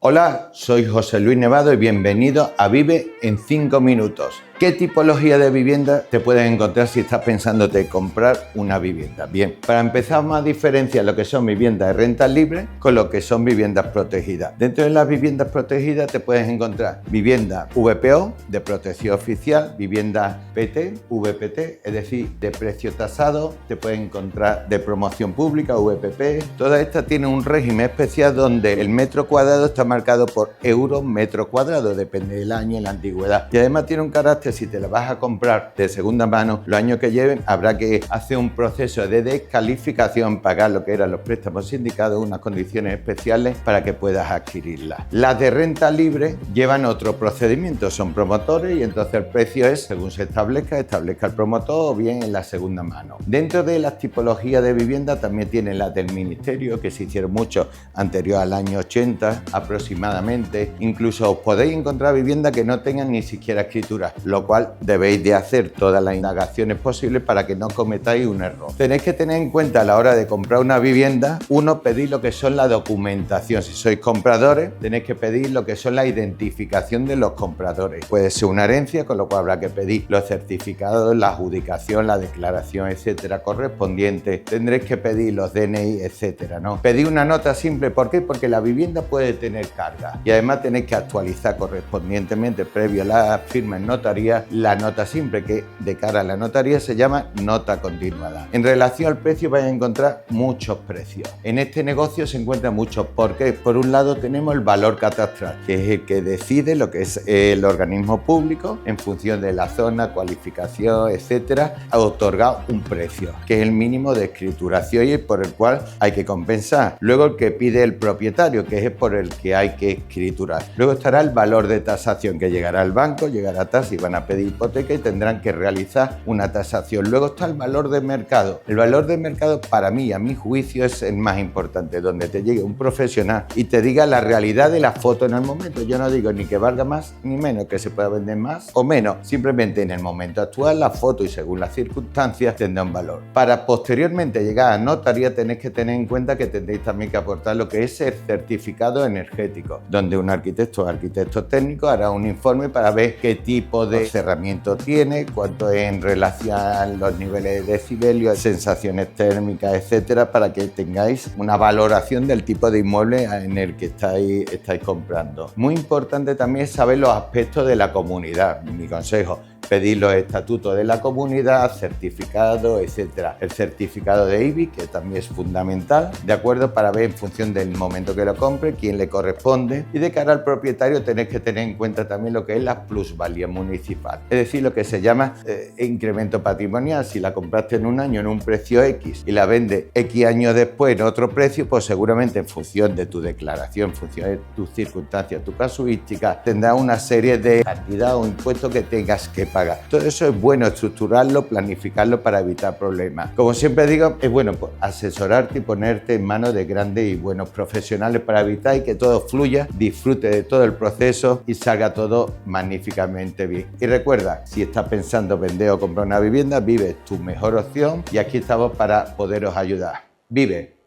Hola, soy José Luis Nevado y bienvenido a Vive en 5 minutos. ¿Qué tipología de vivienda te puedes encontrar si estás pensándote comprar una vivienda? Bien, para empezar vamos a diferenciar lo que son viviendas de renta libre con lo que son viviendas protegidas. Dentro de las viviendas protegidas te puedes encontrar vivienda VPO, de protección oficial, vivienda PT, VPT, es decir, de precio tasado, te puedes encontrar de promoción pública, VPP. Todas estas tienen un régimen especial donde el metro cuadrado está marcado por euros metro cuadrado, depende del año y la antigüedad. Y además tiene un carácter, si te la vas a comprar de segunda mano, los años que lleven, habrá que hacer un proceso de descalificación, pagar lo que eran los préstamos sindicados, unas condiciones especiales para que puedas adquirirla. Las de renta libre llevan otro procedimiento, son promotores y entonces el precio es, según se establezca el promotor o bien en la segunda mano. Dentro de las tipologías de vivienda también tienen las del ministerio, que se hicieron mucho anterior al año 80 aproximadamente. Incluso os podéis encontrar viviendas que no tengan ni siquiera escritura, lo cual debéis de hacer todas las indagaciones posibles para que no cometáis un error. Tenéis que tener en cuenta a la hora de comprar una vivienda, pedir lo que son la documentación. Si sois compradores, tenéis que pedir lo que son la identificación de los compradores. Puede ser una herencia, con lo cual habrá que pedir los certificados, la adjudicación, la declaración, etcétera, correspondiente. Tendréis que pedir los DNI, etcétera, ¿no? Pedid una nota simple, ¿por qué? Porque la vivienda puede tener carga y además tenéis que actualizar correspondientemente previo a la firma en notaría la nota simple, que de cara a la notaría se llama nota continuada. En relación al precio vais a encontrar muchos precios. En este negocio se encuentran muchos. ¿Por qué? Por un lado tenemos el valor catastral, que es el que decide lo que es el organismo público en función de la zona, cualificación, etcétera, ha otorgado un precio, que es el mínimo de escrituración y por el cual hay que compensar. Luego el que pide el propietario, que es por el que hay que escriturar. Luego estará el valor de tasación, que llegará al banco, llegará a tasa y van a pedir hipoteca y tendrán que realizar una tasación. Luego está el valor de mercado. El valor de mercado, para mí, a mi juicio, es el más importante, donde te llegue un profesional y te diga la realidad de la foto en el momento. Yo no digo ni que valga más ni menos, que se pueda vender más o menos. Simplemente en el momento actual la foto y según las circunstancias tendrá un valor. Para posteriormente llegar a notaría tenéis que tener en cuenta que tendréis también que aportar lo que es el certificado energético, donde un arquitecto o arquitecto técnico hará un informe para ver qué tipo de cerramiento tiene, cuánto es en relación a los niveles de decibelio, sensaciones térmicas, etcétera, para que tengáis una valoración del tipo de inmueble en el que estáis comprando. Muy importante también es saber los aspectos de la comunidad. Mi consejo: pedir los estatutos de la comunidad, certificados, etcétera. El certificado de IBI, que también es fundamental, ¿de acuerdo? Para ver en función del momento que lo compre, quién le corresponde. Y de cara al propietario tenéis que tener en cuenta también lo que es la plusvalía municipal. Es decir, lo que se llama incremento patrimonial. Si la compraste en un año en un precio X y la vende X años después en otro precio, pues seguramente en función de tu declaración, en función de tus circunstancias, tu casuística, tendrás una serie de cantidad o impuestos que tengas que pagar. Todo eso es bueno estructurarlo, planificarlo para evitar problemas. Como siempre digo, es bueno asesorarte y ponerte en manos de grandes y buenos profesionales para evitar y que todo fluya, disfrute de todo el proceso y salga todo magníficamente bien. Y recuerda, si estás pensando vender o comprar una vivienda, Vive es tu mejor opción y aquí estamos para poderos ayudar. Vive.